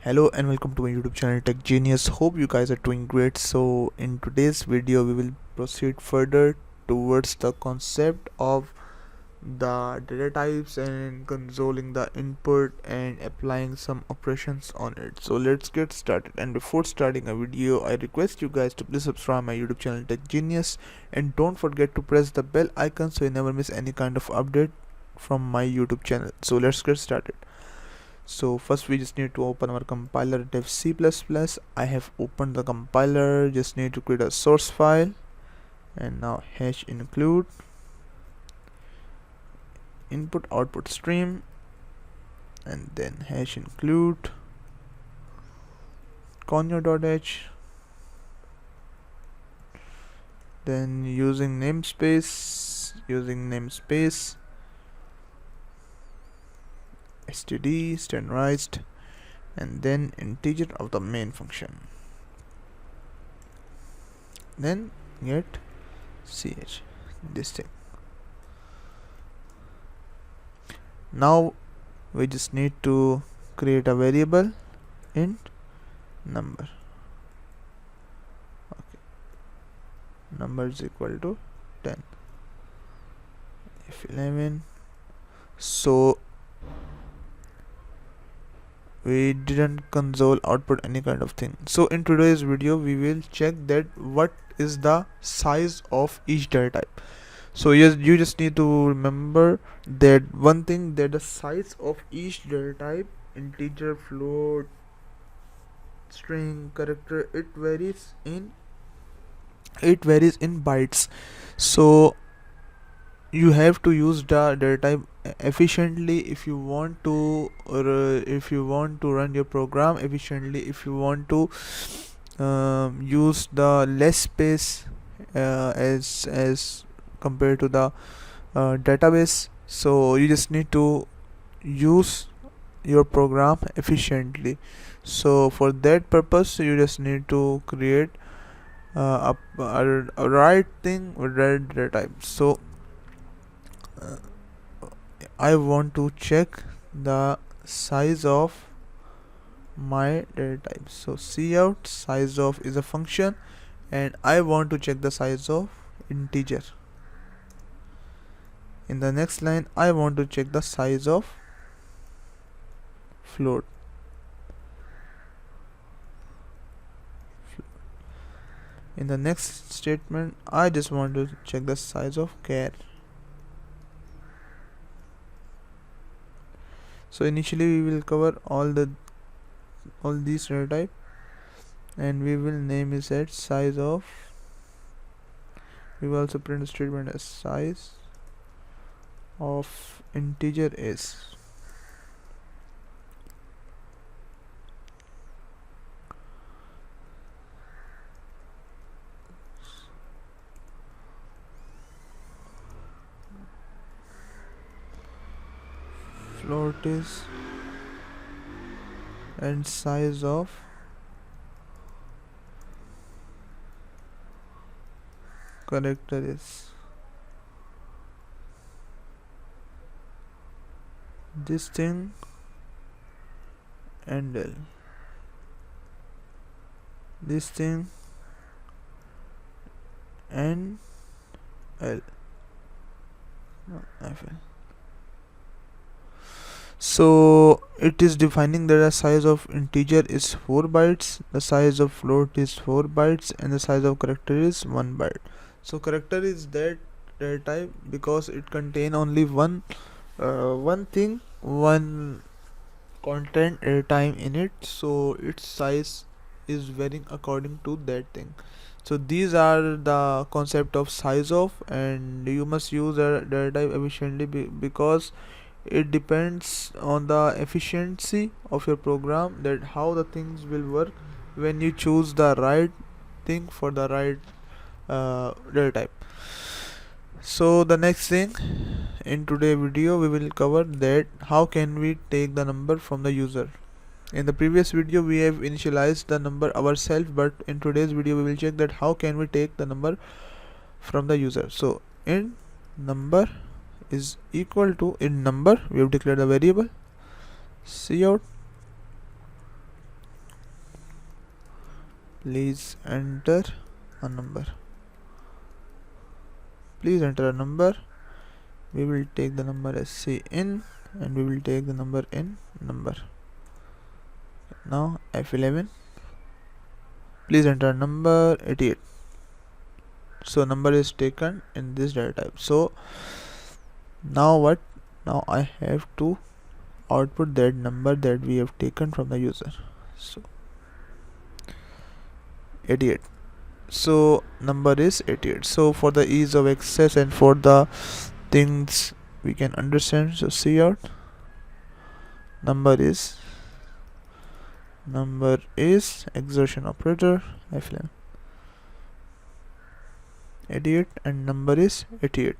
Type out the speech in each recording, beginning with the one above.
Hello and welcome to my YouTube channel Tech Genius. Hope you guys are doing great. So in today's video we will proceed further towards the concept of the data types and consoling the input and applying some operations on it. So let's get started. And before starting a video, I request you guys to please subscribe my YouTube channel Tech Genius and don't forget to press the bell icon so you never miss any kind of update from my YouTube channel. So let's get started. So first we just need to open our compiler dev C++. I have opened the compiler, just need to create a source file and now hash include input output stream and then hash include conio.h, then using namespace std standardized and then integer of the main function, then get ch, this thing. Now we just need to create a variable int number. Okay, number is equal to 10, if 11. So we didn't console output any kind of thing. So in today's video we will check that what is the size of each data type. So yes, you just need to remember that one thing, that the size of each data type, integer, float, string, character, it varies in bytes. So you have to use the data type efficiently if you want to, or if you want to run your program efficiently, if you want to use the less space as compared to the database. So you just need to use your program efficiently. So for that purpose you just need to create a right thing with right data type. So I want to check the size of my data type. So cout size of is a function and I want to check the size of integer. In the next line I want to check the size of float. In the next statement I just want to check the size of char. So initially we will cover all these data type and we will name it as size of. We will also print a statement as size of integer is. Float is and size of character is. This thing and L, this thing and L, no, FL. So it is defining that the size of integer is 4 bytes, the size of float is 4 bytes and the size of character is 1 byte. So character is that data type because it contain only one thing, one content at a time in it, so its size is varying according to that thing. So these are the concept of size of, and you must use a data type efficiently because it depends on the efficiency of your program, that how the things will work when you choose the right thing for the right data type. So the next thing in today's video we will cover that how can we take the number from the user. In the previous video we have initialized the number ourselves, but in today's video we will check that how can we take the number from the user. So in number is equal to, in number we have declared the variable cout Please enter a number. Please enter a number. We will take the number as Cin, and we will take the number in number. Now F11. Please enter a number 88. So number is taken in this data type. So now what? Now I have to output that number that we have taken from the user. So 88. So number is 88. So for the ease of access and for the things we can understand, so cout number is exertion operator F11 88, and number is 88.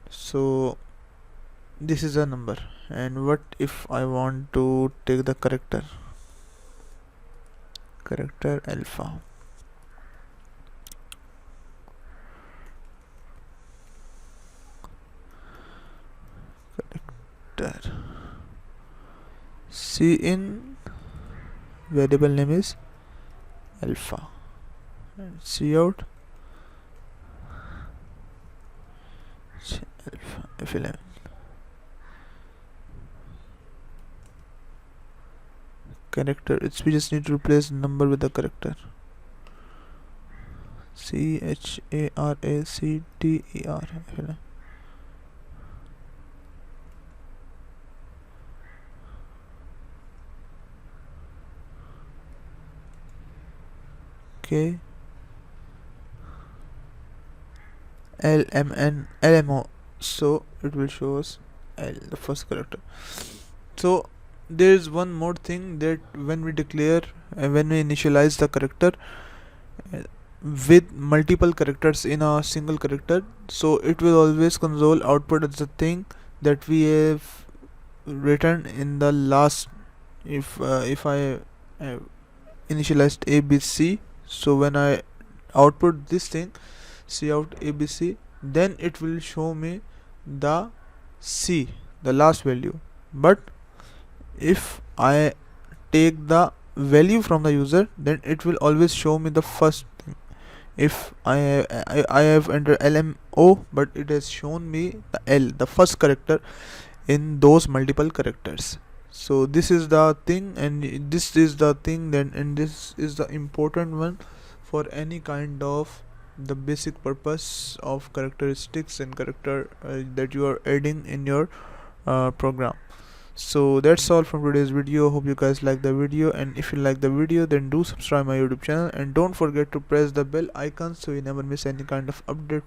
So this is a number. And what if I want to take the character alpha? Character Cin variable name is alpha, and cout alpha F11. Character, we just need to replace number with the character. CHARACTER. Okay. LMO. So it will show us L, the first character. So there is one more thing, that when we declare when we initialize the character with multiple characters in a single character, so it will always console output as the thing that we have written in the last. If I initialized ABC, so when I output this thing cout ABC, then it will show me the C, the last value. But if I take the value from the user, then it will always show me the first thing. If I have entered LMO, but it has shown me the L, the first character in those multiple characters. So this is the thing, and this is the thing then, and this is the important one for any kind of the basic purpose of characteristics and character that you are adding in your program. So that's all from today's video. Hope you guys like the video, and if you like the video, then do subscribe my YouTube channel, and don't forget to press the bell icon so you never miss any kind of update.